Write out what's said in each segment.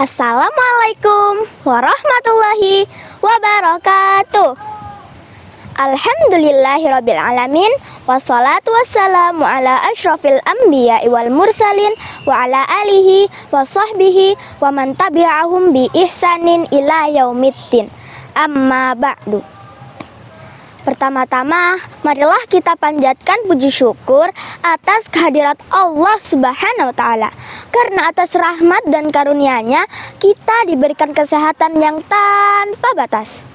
Assalamualaikum warahmatullahi wabarakatuh. Alhamdulillahirrabbilalamin. Wassalatu wassalamu ala ashrafil anbiya wal mursalin wa ala alihi wa sahbihi wa man tabi'ahum bi ihsanin ila yaumiddin. Amma ba'du. Pertama-tama, marilah kita panjatkan puji syukur atas kehadirat Allah Subhanahu wa Ta'ala. Karena atas rahmat dan karunia-Nya, kita diberikan kesehatan yang tanpa batas.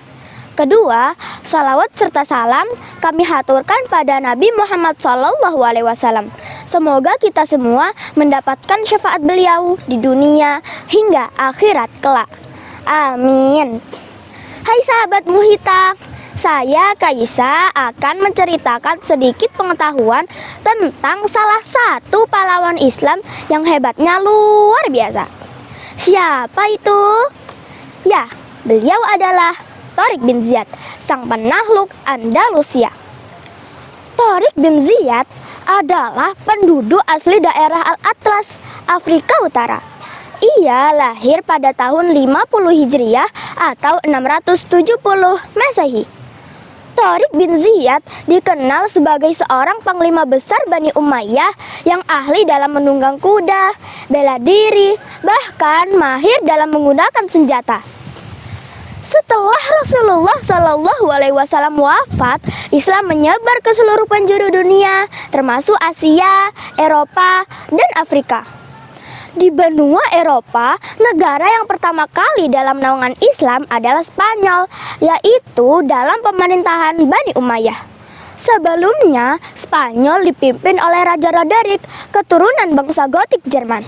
Kedua, salawat serta salam kami haturkan pada Nabi Muhammad SAW. Semoga kita semua mendapatkan syafaat beliau di dunia hingga akhirat kelak. Amin. Hai sahabat Muhita, saya Kaisa akan menceritakan sedikit pengetahuan tentang salah satu pahlawan Islam yang hebatnya luar biasa. Siapa itu? Ya, beliau adalah Tharik bin Ziyad, sang penakluk Andalusia. Tharik bin Ziyad adalah penduduk asli daerah Al-Atlas, Afrika Utara. Ia lahir pada tahun 50 Hijriah atau 670 Masehi. Tharik bin Ziyad dikenal sebagai seorang panglima besar Bani Umayyah yang ahli dalam menunggang kuda, bela diri, bahkan mahir dalam menggunakan senjata. Setelah Rasulullah SAW wafat, Islam menyebar ke seluruh penjuru dunia, termasuk Asia, Eropa, dan Afrika. Di benua Eropa, negara yang pertama kali dalam naungan Islam adalah Spanyol, yaitu dalam pemerintahan Bani Umayyah. Sebelumnya, Spanyol dipimpin oleh Raja Roderick, keturunan bangsa Gotik Jerman.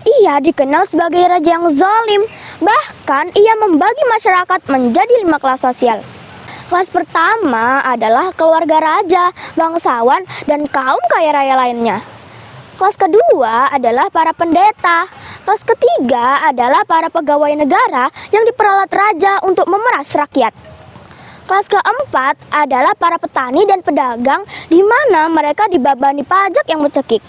Ia dikenal sebagai raja yang zalim, bahkan ia membagi masyarakat menjadi 5 kelas sosial. Kelas pertama adalah keluarga raja, bangsawan, dan kaum kaya raya lainnya. Kelas kedua adalah para pendeta. Kelas ketiga adalah para pegawai negara yang diperalat raja untuk memeras rakyat. Kelas keempat adalah para petani dan pedagang, di mana mereka dibebani pajak yang mencekik.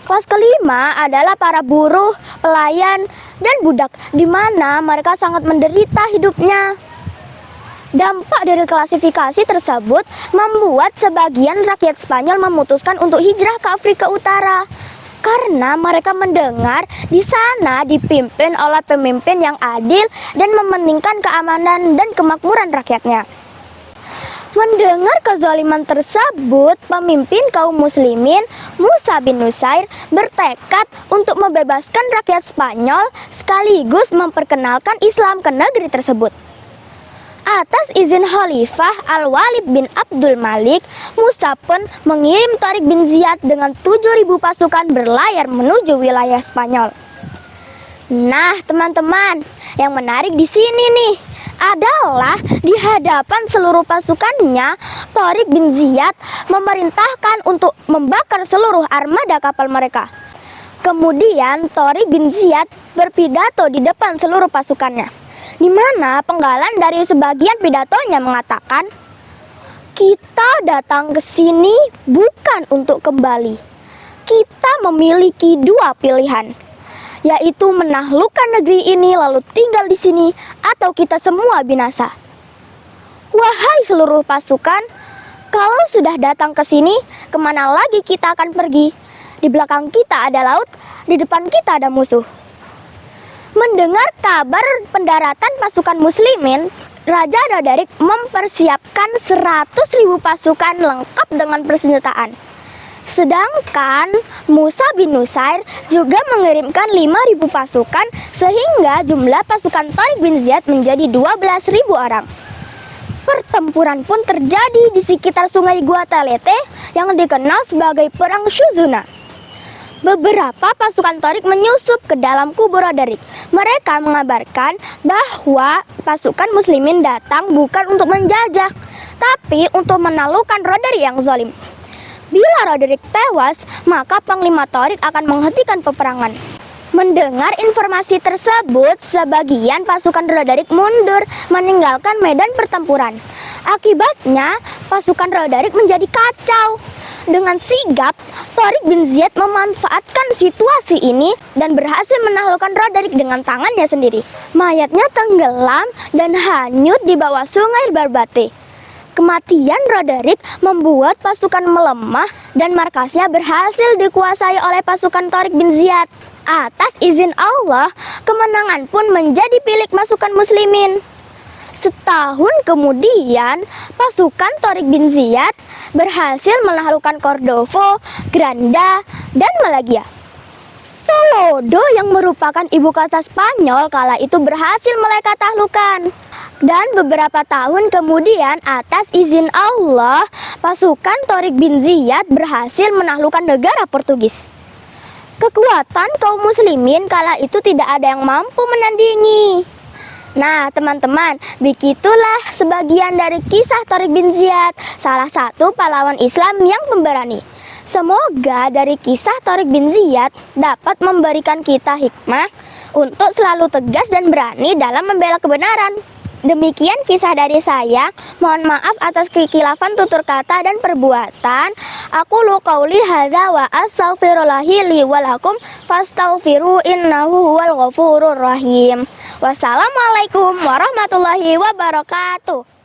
Kelas kelima adalah para buruh, pelayan, dan budak, di mana mereka sangat menderita hidupnya. Dampak dari klasifikasi tersebut membuat sebagian rakyat Spanyol memutuskan untuk hijrah ke Afrika Utara karena mereka mendengar di sana dipimpin oleh pemimpin yang adil dan mementingkan keamanan dan kemakmuran rakyatnya. Mendengar kezaliman tersebut, pemimpin kaum muslimin Musa bin Nusair bertekad untuk membebaskan rakyat Spanyol sekaligus memperkenalkan Islam ke negeri tersebut. Atas izin Khalifah Al-Walid bin Abdul Malik, Musa pun mengirim Tharik bin Ziyad dengan 7.000 pasukan berlayar menuju wilayah Spanyol. Nah, teman-teman, yang menarik di sini nih adalah di hadapan seluruh pasukannya, Tharik bin Ziyad memerintahkan untuk membakar seluruh armada kapal mereka. Kemudian Tharik bin Ziyad berpidato di depan seluruh pasukannya, di mana penggalan dari sebagian pidatonya mengatakan, "Kita datang ke sini bukan untuk kembali. Kita memiliki 2 pilihan, yaitu menaklukkan negeri ini lalu tinggal di sini atau kita semua binasa. Wahai seluruh pasukan, kalau sudah datang ke sini, kemana lagi kita akan pergi? Di belakang kita ada laut, di depan kita ada musuh." Mendengar kabar pendaratan pasukan muslimin, Raja Roderick mempersiapkan 100.000 pasukan lengkap dengan persenjataan. Sedangkan Musa bin Nusair juga mengirimkan 5.000 pasukan sehingga jumlah pasukan Tharik bin Ziyad menjadi 12.000 orang. Pertempuran pun terjadi di sekitar sungai Guadalete yang dikenal sebagai Perang Shuzuna. Beberapa pasukan Tharik menyusup ke dalam kubu Roderick. Mereka mengabarkan bahwa pasukan muslimin datang bukan untuk menjajah, tapi untuk menaklukkan Roderick yang zalim. Bila Roderick tewas, maka Panglima Tharik akan menghentikan peperangan. Mendengar informasi tersebut, sebagian pasukan Roderick mundur meninggalkan medan pertempuran. Akibatnya, pasukan Roderick menjadi kacau. Dengan sigap, Tharik bin Ziyad memanfaatkan situasi ini dan berhasil menaklukkan Roderick dengan tangannya sendiri. Mayatnya tenggelam dan hanyut di bawah sungai Barbate. Kematian Roderick membuat pasukan melemah dan markasnya berhasil dikuasai oleh pasukan Tharik bin Ziyad. Atas izin Allah, kemenangan pun menjadi milik pasukan muslimin. Setahun kemudian, pasukan Tharik bin Ziyad berhasil menaklukkan Cordovo, Granda, dan Malagia. Toledo yang merupakan ibu kota Spanyol kala itu berhasil mereka taklukkan. Dan beberapa tahun kemudian, atas izin Allah, pasukan Tharik bin Ziyad berhasil menaklukkan negara Portugis. Kekuatan kaum muslimin kala itu tidak ada yang mampu menandingi. Nah teman-teman, begitulah sebagian dari kisah Tharik bin Ziyad, salah satu pahlawan Islam yang pemberani. Semoga dari kisah Tharik bin Ziyad dapat memberikan kita hikmah untuk selalu tegas dan berani dalam membela kebenaran. Demikian kisah dari saya. Mohon maaf atas kekhilafan tutur kata dan perbuatan. Aku qauli hadza wa astaghfirullahi li wa lakum fastaghfiru innahu huwal ghafurur rahim. Wassalamualaikum warahmatullahi wabarakatuh.